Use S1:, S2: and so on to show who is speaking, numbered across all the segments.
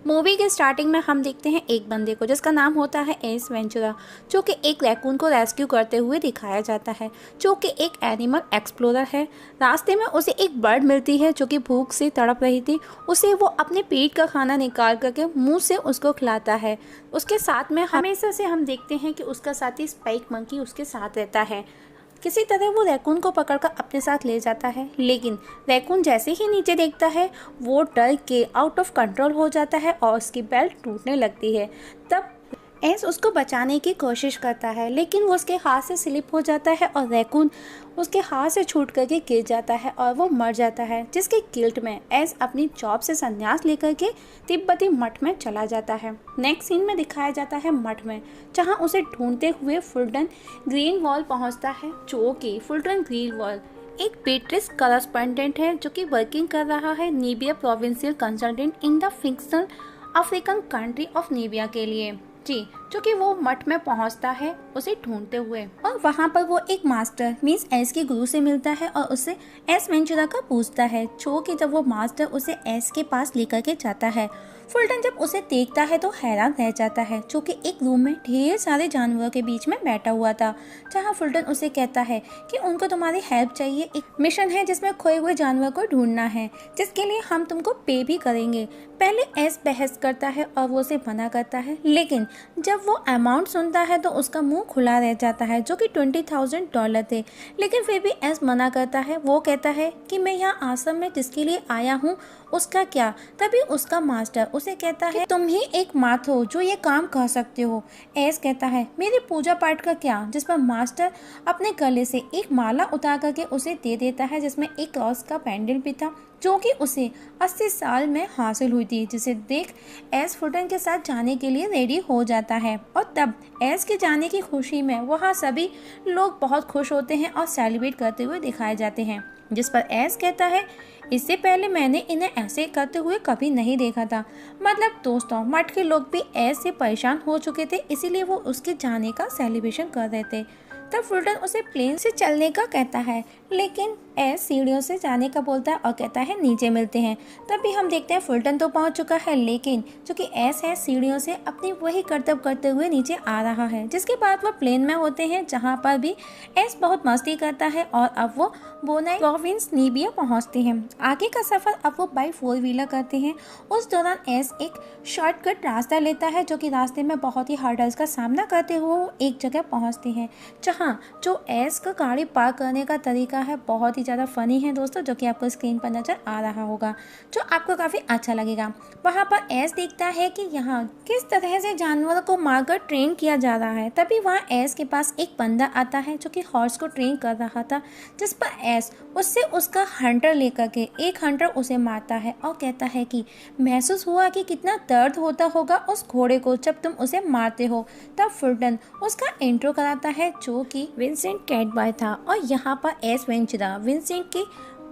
S1: Movie के starting में हम देखते हैं एक बंदे को जिसका नाम होता है एस वेंचुरा, जो कि एक रैकून को रेस्क्यू करते हुए दिखाया जाता है, जो कि एक एनिमल एक्सप्लोरर है। रास्ते में उसे एक बर्ड मिलती है जो कि भूख से तड़प रही थी। उसे वो अपने पेट का खाना निकाल करके मुंह से उसको खिलाता है। उसके साथ में हमेशा से हम देखते हैं कि उसका साथी स्पाइक मंकी उसके साथ रहता है। किसी तरह वो रैकून को पकड़कर अपने साथ ले जाता है, लेकिन रैकून जैसे ही नीचे देखता है वो डर के आउट ऑफ कंट्रोल हो जाता है और उसकी बेल्ट टूटने लगती है। तब एस उसको बचाने की कोशिश करता है, लेकिन वो उसके हाथ से स्लिप हो जाता है और रैकून उसके हाथ से छूट करके गिर जाता है और वो मर जाता है, जिसके गिल्ट में एस अपनी जॉब से संन्यास लेकर के तिब्बती मठ में चला जाता है। नेक्स्ट सीन में दिखाया जाता है मठ में, जहां उसे ढूंढते हुए फुल्टन ग्रीनवॉल पहुंचता है, जो कि फुल्टन ग्रीनवॉल एक ब्रिटिश करस्पॉन्डेंट है जो कि वर्किंग कर रहा है Nibia provincial consultant in the fictional African country of Nibia के लिए जी, जो कि वो मठ में पहुंचता है उसे ढूंढते हुए, और वहां पर वो एक मास्टर मींस एस के गुरु से मिलता है और उससे एस वेंचुरा का पूछता है, जो कि जब वो मास्टर उसे एस के पास लेकर के जाता है, फुल्टन जब उसे देखता है तो हैरान रह जाता है, जो कि एक रूम में ढेर सारे जानवरों के बीच में बैठा हुआ था, जहां फुल्टन उसे कहता है कि उनको तुम्हारी हेल्प चाहिए। एक मिशन है जिसमें खोए हुए जानवर को ढूंढना है, जिसके लिए हम तुमको पे भी करेंगे। पहले एस बहस करता है और वो उसे मना करता है, लेकिन जब वो अमाउंट सुनता है तो उसका मुंह खुला रह जाता है, जो कि $20,000 थे। लेकिन फिर भी एस मना करता है। वो कहता है कि मैं यहाँ आश्रम में जिसके लिए आया हूँ उसका क्या। तभी उसका मास्टर उसे कहता है तुम ही एक माथ हो जो ये काम कर सकते हो। एस कहता है मेरी पूजा पाठ का क्या, जिस पर मास्टर अपने गले से एक माला उतार करके उसे दे देता है, जिसमें एक क्रॉस का पेंडल भी था, जो कि उसे 80 साल में हासिल हुई थी, जिसे देख एस फुल्टन के साथ जाने के लिए रेडी हो जाता है। और तब एस के जाने की खुशी में वहाँ सभी लोग बहुत खुश होते हैं और सेलिब्रेट करते हुए दिखाए जाते हैं, जिस पर एस कहता है इससे पहले मैंने इन्हें ऐसे करते हुए कभी नहीं देखा था। मतलब दोस्तों, मठ के लोग भी एस से परेशान हो चुके थे, इसीलिए वो उसके जाने का सेलिब्रेशन कर रहे थे। तब फुल्टन उसे प्लेन से चलने का कहता है, लेकिन एस सीढ़ियों से जाने का बोलता है और कहता है नीचे मिलते हैं। तभी हम देखते हैं फुल्टन तो पहुंच चुका है, लेकिन जो कि एस है सीढ़ियों से अपनी वही कर्तव्य करते हुए नीचे आ रहा है। जिसके बाद वो प्लेन में होते हैं, जहां पर भी एस बहुत मस्ती करता है और अब वो बोनाई प्रोविंस नीबिया पहुंचते हैं। आगे का सफर अब वो बाई 4 व्हीलर करते हैं। उस दौरान एस एक शॉर्टकट रास्ता लेता है, जो कि रास्ते में बहुत ही हर्डल्स का सामना करते हुए वो एक जगह पहुंचते हैं, जहां जो एस का गाड़ी पार्क करने का तरीका है बहुत ही ज़्यादा फनी है दोस्तों, जो कि आपको स्क्रीन पर नजर आ रहा होगा, जो आपको काफ़ी अच्छा लगेगा। वहाँ पर एस देखता है कि यहाँ किस तरह से जानवरों को मारकर ट्रेन किया जा रहा है। तभी वहाँ एस के पास एक बंदा आता है जो कि हॉर्स को ट्रेन कर रहा था, जिस पर एस उससे उसका हंटर लेकर के एक हंटर उसे मारता है और कहता है कि महसूस हुआ कि कितना दर्द होता होगा उस घोड़े को जब तुम उसे मारते हो। तब फुल्टन उसका इंट्रो कराता है, जो कि विंसेंट कैटबॉय था, और यहाँ पर एस वेंचुरा विंसेंट के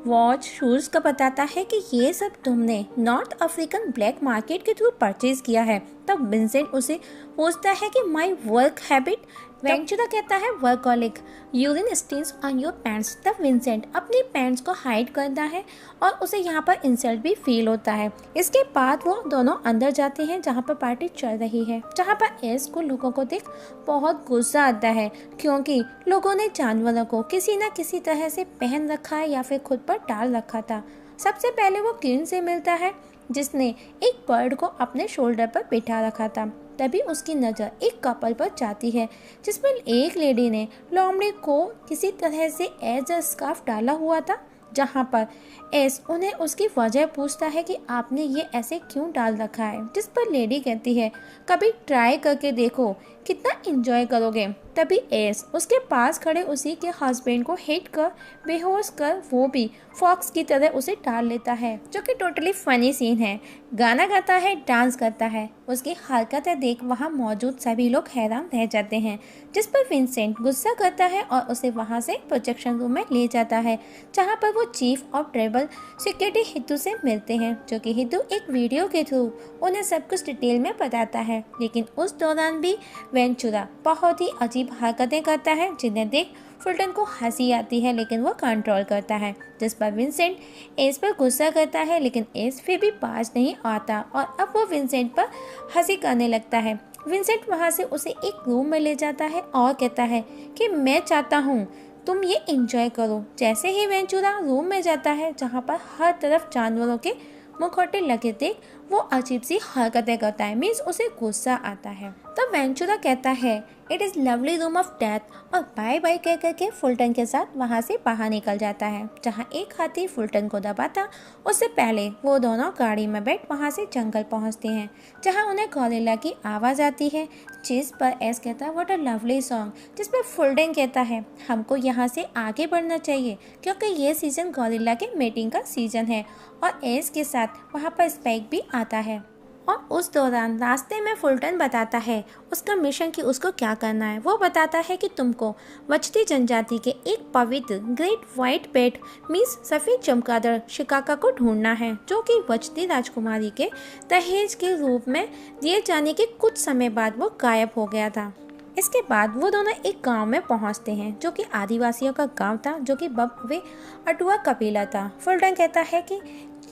S1: वॉच शूज का बताता है कि ये सब तुमने नॉर्थ अफ्रीकन ब्लैक मार्केट के थ्रू परचेज किया है। तब विंसेंट उसे पूछता है कि माई वर्क हैबिट। वेंचुरा कहता है workaholic, urine stains on your pants. तब विंसेंट अपनी पैंट्स को हाइड करता है और उसे यहाँ पर इंसल्ट भी फील होता है। इसके बाद वो दोनों अंदर जाते हैं, जहाँ पर पार्टी चल रही है, जहाँ पर एस को लोगों को देख बहुत गुस्सा आता है, क्योंकि लोगों ने जानवरों को किसी न किसी तरह से पहन रखा है या फिर खुद पर डाल रखा था। सबसे पहले वो किन से मिलता है, जिसने एक बर्ड को अपने शोल्डर पर बिठा रखा था। तभी उसकी नज़र एक कपल पर जाती है, जिसमें एक लेडी ने लोमड़ी को किसी तरह से एज अ स्कार्फ डाला हुआ था, जहाँ पर एस उन्हें उसकी वजह पूछता है कि आपने ये ऐसे क्यों डाल रखा है, जिस पर लेडी कहती है कभी ट्राई करके देखो, कितना एंजॉय करोगे। तभी एस उसके पास खड़े उसी के हस्बैंड को हिट कर बेहोश कर वो भी फॉक्स की तरह उसे डाल लेता है, जो कि टोटली फनी सीन है। गाना गाता है, डांस करता है, उसकी हरकतें देख वहाँ मौजूद सभी लोग हैरान रह जाते हैं, जिस पर विंसेंट गुस्सा करता है और उसे वहाँ से प्रोजेक्शन रूम में ले जाता है, जहाँ पर वो chief of travel travel security हितू से मिलते हैं, जो कि हितू एक वीडियो के थ्रू उन्हें सब कुछ डिटेल में बताता है। लेकिन उस दौरान भी वेंचुरा बहुत ही अजीब हरकतें करता है, जिन्हें देख फुल्टन को हंसी आती है, लेकिन वो कंट्रोल करता है, जिस पर विंसेंट एस पर गुस्सा करता है, लेकिन एस फिर भी बाज नहीं आता और अब वो विंसेंट पर हंसी करने लगता है। विंसेंट वहाँ से उसे एक रूम में ले जाता है और कहता है कि मैं चाहता हूँ तुम ये एंजॉय करो। जैसे ही वेंचुरा रूम में जाता है जहाँ पर हर तरफ जानवरों के मुखौटे लगे थे, वो अजीब सी हरकतें करता है, मीन्स उसे गुस्सा आता है। तब वेंचुरा कहता है it is lovely room of death और बाय बाय कह करके फुल्टन के साथ वहाँ से बाहर निकल जाता है। जहाँ एक हाथी फुल्टन को दबाता, उससे पहले वो दोनों गाड़ी में बैठ वहाँ से जंगल पहुँचते हैं, जहाँ उन्हें गॉरिल्ला की आवाज़ आती है, जिस पर एस कहता है व्हाट अ लवली सॉन्ग, जिस पर फुल्टन कहता है हमको यहाँ से आगे बढ़ना चाहिए क्योंकि ये सीज़न गॉरिल्ला के मीटिंग का सीज़न है। और एस के साथ वहाँ पर स्पाइक भी आता है और उस दौरान रास्ते में फुल्टन बताता है उसका मिशन कि उसको क्या करना है। वो बताता है कि तुमको वचती जनजाति के एक पवित्र ग्रेट वाइट पेट मीन्स सफ़ेद चमगादड़ शिकाका को ढूंढना है, जो कि वचती राजकुमारी के दहेज के रूप में दिए जाने के कुछ समय बाद वो गायब हो गया था। इसके बाद वो दोनों एक गांव में पहुंचते हैं, जो कि आदिवासियों का गांव था, जो कि बब्बे अटुआ कबीला था। फुल्टन कहता है कि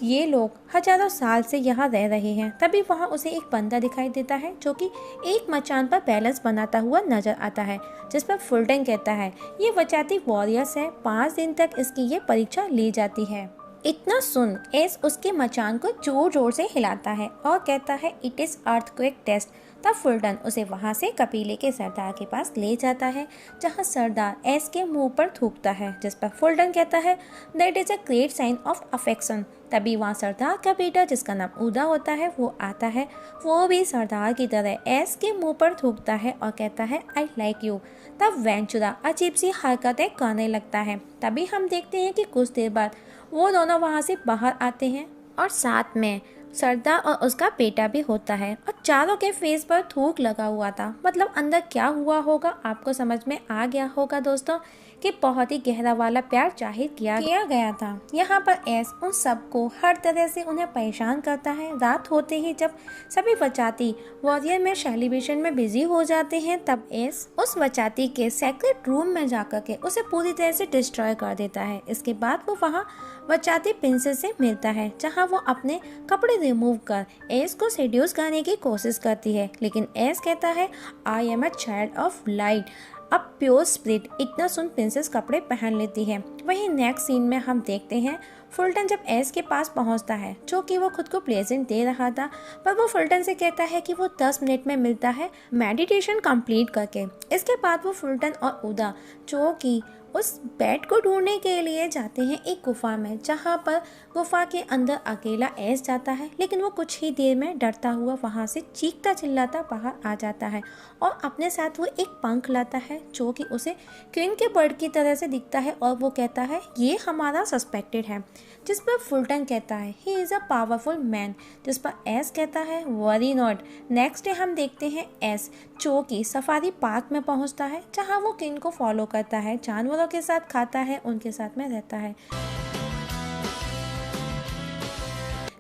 S1: ये लोग हजारों साल से यहाँ रह रहे हैं। तभी वहाँ उसे एक बंदा दिखाई देता है, जो कि एक मचान पर बैलेंस बनाता हुआ नजर आता है, जिस पर फुल्टन कहता है ये वचाती वॉरियर्स है, 5 दिन तक इसकी ये परीक्षा ली जाती है। इतना सुन एस उसके मचान को जोर जोर से हिलाता है और कहता है इट इज़ अर्थक्वेक टेस्ट। तब फुल्टन उसे वहाँ से कबीले के सरदार के पास ले जाता है, जहाँ सरदार एस के मुंह पर थूकता है, जिस पर फुल्टन कहता है that is a great sign of affection. तभी वहाँ सरदार का बेटा, जिसका नाम उदा होता है, वो आता है। वो भी सरदार की तरह एस के मुंह पर थूकता है और कहता है आई लाइक यू। तब वेंचुरा अजीब सी हरकतें करने लगता है। तभी हम देखते हैं कि कुछ देर बाद वो दोनों वहाँ से बाहर आते हैं और साथ में सरदार और उसका बेटा भी होता है और चारों के फेस पर थूक लगा हुआ था। मतलब अंदर क्या हुआ होगा आपको समझ में आ गया होगा दोस्तों कि बहुत ही गहरा वाला प्यार जाहिर किया गया था। यहाँ पर एस उन सबको हर तरह से उन्हें परेशान करता है। रात होते ही जब सभी वचाती वॉरियर में सेलिब्रेशन में बिजी हो जाते हैं, तब एस उस वचाती के सेक्रेट रूम में जाकर के उसे पूरी तरह से डिस्ट्रॉय कर देता है। इसके बाद वो वहाँ वचाती प्रिंसेस से मिलता है, जहाँ वो अपने कपड़े रिमूव कर एस को सेड्यूस करने की कोशिश करती है, लेकिन एस कहता है I am a child of light, अब प्योर स्पिरिट। इतना सुन प्रिंसेस कपड़े पहन लेती है। वहीं नेक्स्ट सीन में हम देखते हैं फुल्टन जब एस के पास पहुंचता है, जो कि वो खुद को प्रेजेंट दे रहा था, पर वो फुल्टन से कहता है कि वो 10 मिनट में मिलता है मेडिटेशन कंप्लीट करके। इसके बाद वो फुल्टन और उदा, जो कि उस बेड को ढूंढने के लिए जाते हैं एक गुफा में, जहाँ पर गुफा के अंदर अकेला एस जाता है, लेकिन वो कुछ ही देर में डरता हुआ वहाँ से चीखता चिल्लाता बाहर आ जाता है और अपने साथ वो एक पंख लाता है, जो कि उसे क्वीन के बर्ड की तरह से दिखता है और वो कहता है ये हमारा सस्पेक्टेड है, जिस पर फुल्टन कहता है he is a powerful man, जिस पर एस कहता है वरी नॉट। नेक्स्ट डे हम देखते हैं एस, जो कि सफारी पार्क में पहुंचता है, जहां वो किंग को फॉलो करता है, जानवरों के साथ खाता है, उनके साथ में रहता है।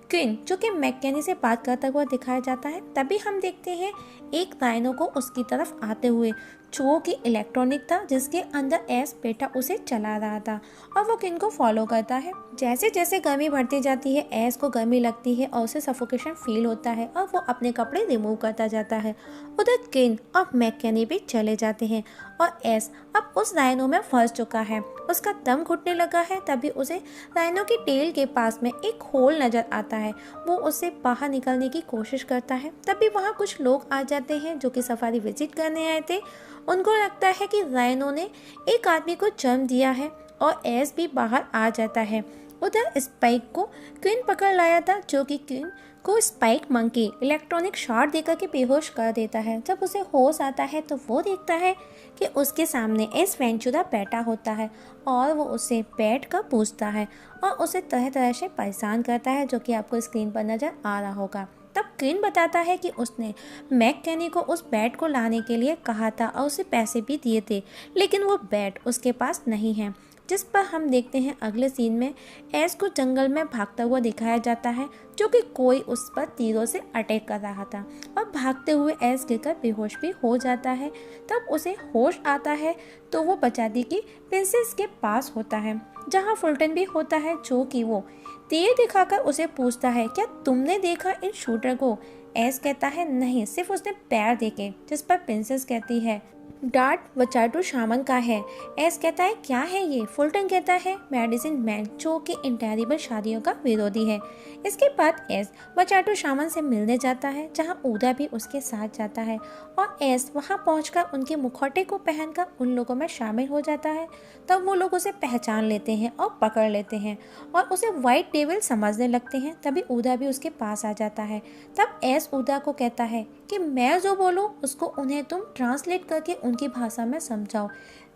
S1: क्वीन, जो कि मैकेनी से बात करता हुआ दिखाया जाता है। तभी हम देखते हैं एक राइनो को उसकी तरफ आते हुए, जो कि इलेक्ट्रॉनिक था, जिसके अंदर एस बेटा उसे चला रहा था और वो किन को फॉलो करता है। जैसे जैसे गर्मी बढ़ती जाती है, एस को गर्मी लगती है और उसे सफोकेशन फील होता है और वो अपने कपड़े रिमूव करता जाता है। उधर किन और मैकेनी भी चले जाते हैं और एस अब उस राइनो में फंस चुका है, उसका दम घुटने लगा है। तभी उसे राइनो की टेल के पास में एक होल नजर आता है, वो उससे बाहर निकलने की कोशिश करता है। तभी वहाँ कुछ लोग आ जाते हैं जो कि सफारी विजिट करने आए थे। उनको लगता है कि राइनो ने एक आदमी को जन्म दिया है और एस भी बाहर आ जाता है। उधर स्पाइक को क्वीन पकड़ लाया था, जो कि क्वीन को स्पाइक मंकी इलेक्ट्रॉनिक शॉट देकर के बेहोश कर देता है। जब उसे होश आता है तो वो देखता है कि उसके सामने एस वेंचुरा बैठा होता है और वो उससे बैठ कर पूछता है और उसे तरह तरह से परेशान करता है, जो कि आपको स्क्रीन पर नज़र आ रहा होगा। तब क्वीन बताता है कि उसने मैकेनी को उस बैट को लाने के लिए कहा था और उसे पैसे भी दिए थे, लेकिन वो बैट उसके पास नहीं है। जिस पर हम देखते हैं अगले सीन में एस को जंगल में भागता हुआ दिखाया जाता है, जो कि कोई उस पर तीरों से अटैक कर रहा था और भागते हुए एस गिरकर बेहोश भी हो जाता है। तब उसे होश आता है तो वो बचाती की प्रिंसेस के पास होता है, जहाँ फुल्टन भी होता है, जो कि वो तीर दिखाकर उसे पूछता है, क्या तुमने देखा इन शूटर को? एस कहता है नहीं, सिर्फ उसने पैर देखे। जिस पर प्रिंसेस कहती है डार्ट वचाटू शामन का है। एस कहता है क्या है ये? फुल्टन कहता है मेडिसिन मैन, जो कि इन टेरिबल शादियों का विरोधी है। इसके बाद एस वचाटू शामन से मिलने जाता है, जहां ऊदा भी उसके साथ जाता है और एस वहां पहुंचकर उनके मुखौटे को पहनकर उन लोगों में शामिल हो जाता है। तब वो लोग उसे पहचान लेते हैं और पकड़ लेते हैं और उसे व्हाइट डेविल समझने लगते हैं। तभी ऊदा भी उसके पास आ जाता है। तब एस ऊदा को कहता है कि मैं जो बोलूं उसको उन्हें तुम ट्रांसलेट करके उनकी भाषा में समझाओ।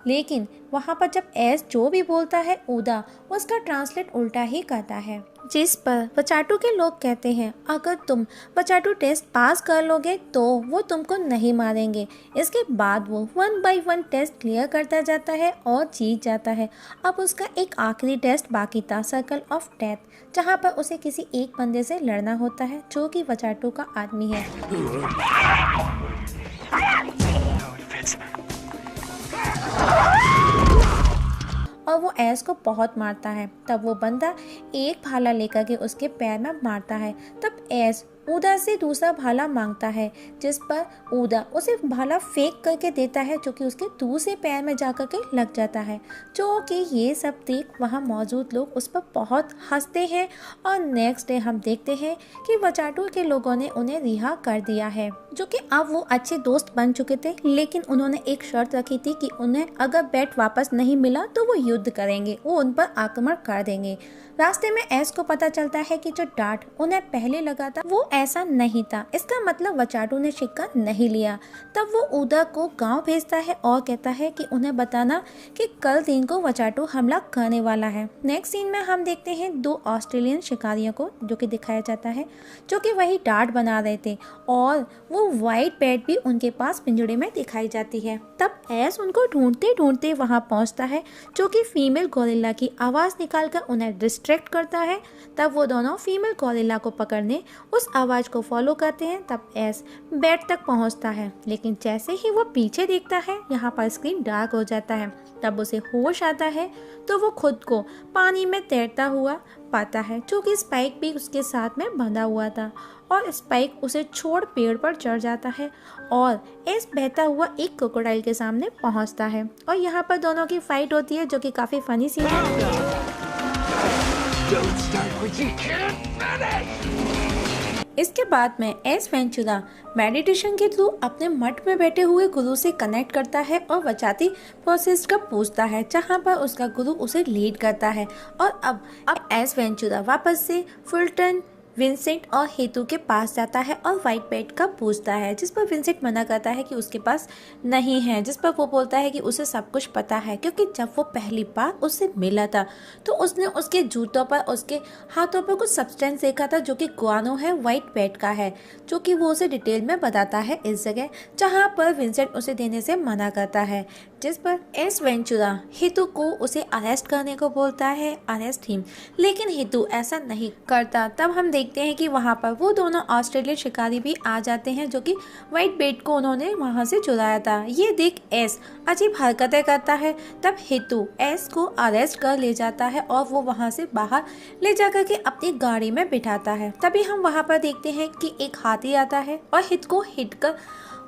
S1: लेकिन वहाँ पर जब एस जो भी बोलता है ऊदा उसका ट्रांसलेट उल्टा ही करता है, जिस पर वचाटू के लोग कहते हैं अगर तुम वचाटू टेस्ट पास कर लोगे तो वो तुमको नहीं मारेंगे। इसके बाद वो 1 बाय 1 टेस्ट क्लियर करता जाता है और जीत जाता है। अब उसका एक आखिरी टेस्ट बाकी था, सर्कल ऑफ डेथ, जहाँ पर उसे किसी एक बंदे से लड़ना होता है जो कि वचाटू का आदमी है। और वो एस को बहुत मारता है। तब वो बंदा एक भाला लेकर के उसके पैर में मारता है। तब एस ऊदा से दूसरा भाला मांगता है, जिस पर ऊदा उसे भाला फेंक करके देता है, जो कि उसके दूसरे पैर में जाकर के लग जाता है। जो कि ये सब देख वहाँ मौजूद लोग उस पर बहुत हंसते हैं। और नेक्स्ट डे हम देखते हैं कि वचाटू के लोगों ने उन्हें रिहा कर दिया है, जो कि अब वो अच्छे दोस्त बन चुके थे। लेकिन उन्होंने एक शर्त रखी थी कि उन्हें अगर बेट वापस नहीं मिला तो वो युद्ध करेंगे, वो उन पर आक्रमण कर देंगे। रास्ते में एस को पता चलता है कि जो डांट उन्हें पहले लगा था वो ऐसा नहीं था। इसका मतलब वचाटू ने शिक्का नहीं लिया। तब वो ऊदा को गांव भेजता है और कहता है कि उन्हें बताना कि कल दिन को वचाटू हमला करने वाला है। नेक्स्ट सीन में हम देखते हैं 2 ऑस्ट्रेलियन शिकारियों को, जो कि दिखाया जाता है, जो कि वही डांट बना रहे थे और वो व्हाइट पैट भी उनके पास पिंजड़े में दिखाई जाती है। तब एस उनको ढूंढते ढूंढते वहां पहुंचता है, जो कि फीमेल गोरिल्ला की आवाज निकालकर उन्हें डिस्ट्रैक्ट करता है। तब वो दोनों फीमेल गोरिल्ला को पकड़ने उस आवाज को फॉलो करते हैं। तब एस बेड तक पहुंचता है, लेकिन जैसे ही वो पीछे देखता है यहाँ पर स्क्रीन डार्क हो जाता है। तब उसे होश आता है तो वो खुद को पानी में तैरता हुआ पाता है, जो कि स्पाइक भी उसके साथ में बंधा हुआ था और स्पाइक उसे छोड़ पेड़ पर चढ़ जाता है और एस बहता हुआ एक क्रोकोडाइल के सामने पहुंचता है और यहाँ पर दोनों की फाइट होती है, जो कि काफी फनी सीन है। इसके बाद में एस वेंचुरा मेडिटेशन के थ्रू अपने मठ में बैठे हुए गुरु से कनेक्ट करता है और वचाती प्रोसेस का पूछता है, जहां पर उसका गुरु उसे लीड करता है। और अब एस वेंचुरा वापस से फुल्टन, विंसेंट और हेतु के पास जाता है और व्हाइट पैट का पूछता है, जिस पर विंसेंट मना करता है कि उसके पास नहीं है, जिस पर वो बोलता है कि उसे सब कुछ पता है, क्योंकि जब वो पहली बार उससे मिला था तो उसने उसके जूतों पर, उसके हाथों पर कुछ सब्सटेंस देखा था, जो कि गुआनो है, व्हाइट पैट का है, जो कि वो उसे डिटेल में बताता है इस जगह, जहाँ पर विंसेंट उसे देने से मना करता है। जिस पर एस वेंचुरा हेतु को उसे अरेस्ट करने को बोलता है, अरेस्ट हिम, लेकिन हेतु ऐसा नहीं करता। तब हम देखते हैं कि वहाँ पर वो दोनों ऑस्ट्रेलियन शिकारी भी आ जाते हैं, जो कि व्हाइट पैट को उन्होंने वहाँ से चुराया था। ये देख एस अजीब हरकतें करता है। तब हेतु एस को अरेस्ट कर ले जाता है और वो वहाँ से बाहर ले जाकर के अपनी गाड़ी में बिठाता है। तभी हम वहाँ पर देखते हैं कि एक हाथी आता है और हित को हिट कर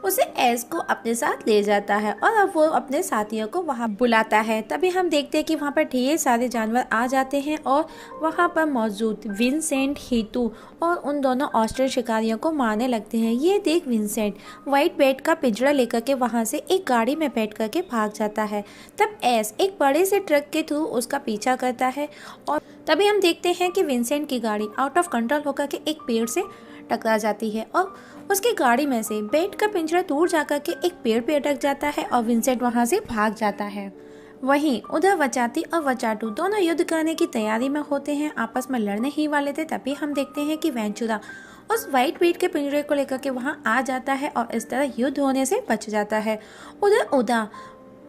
S1: उसे एस को अपने साथ ले जाता है और अब वो अपने साथियों को वहाँ बुलाता है। तभी हम देखते हैं कि वहाँ पर ढेर सारे जानवर आ जाते हैं और वहाँ पर मौजूद विंसेंट, हेतु और उन दोनों ऑस्ट्रेलियन शिकारियों को मारने लगते हैं। ये देख विंसेंट व्हाइट पैट का पिंजरा लेकर के वहाँ से एक गाड़ी में बैठ करके भाग जाता है। तब एस एक बड़े से ट्रक के थ्रू उसका पीछा करता है और तभी हम देखते हैं कि विंसेंट की गाड़ी आउट ऑफ कंट्रोल होकर के एक पेड़ से टकरा जाती है और उसकी गाड़ी में से बैट का पिंजरा दूर जाकर के एक पेड़ पे अटक जाता है और विंसेंट वहां से भाग जाता है। वहीं उधर वचाती और वचाटू दोनों युद्ध करने की तैयारी में होते हैं, आपस में लड़ने ही वाले थे। तभी हम देखते हैं कि वेंचुरा उस व्हाइट पैट के पिंजरे को लेकर के वहां आ जाता है और इस तरह युद्ध होने से बच जाता है। उधर उदा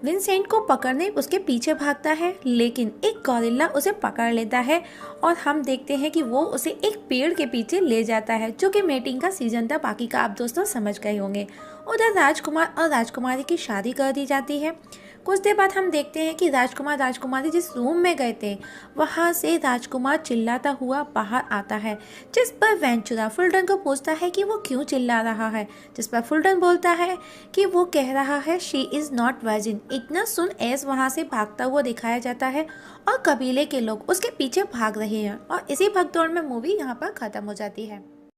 S1: विंसेंट को पकड़ने उसके पीछे भागता है, लेकिन एक गॉरिल्ला उसे पकड़ लेता है और हम देखते हैं कि वो उसे एक पेड़ के पीछे ले जाता है, जो कि मेटिंग का सीजन था। बाकी का आप दोस्तों समझ गए होंगे। उधर राजकुमार और राजकुमारी की शादी कर दी जाती है। कुछ देर बाद हम देखते हैं कि राजकुमार राजकुमारी जिस रूम में गए थे वहाँ से राजकुमार चिल्लाता हुआ बाहर आता है, जिस पर वेंचुरा फुल्टन को पूछता है कि वो क्यों चिल्ला रहा है, जिस पर फुल्टन बोलता है कि वो कह रहा है शी इज़ नॉट वर्जिन। इतना सुन एस वहाँ से भागता हुआ दिखाया जाता है और कबीले के लोग उसके पीछे भाग रहे हैं और इसी भगदौड़ में मूवी यहाँ पर ख़त्म हो जाती है।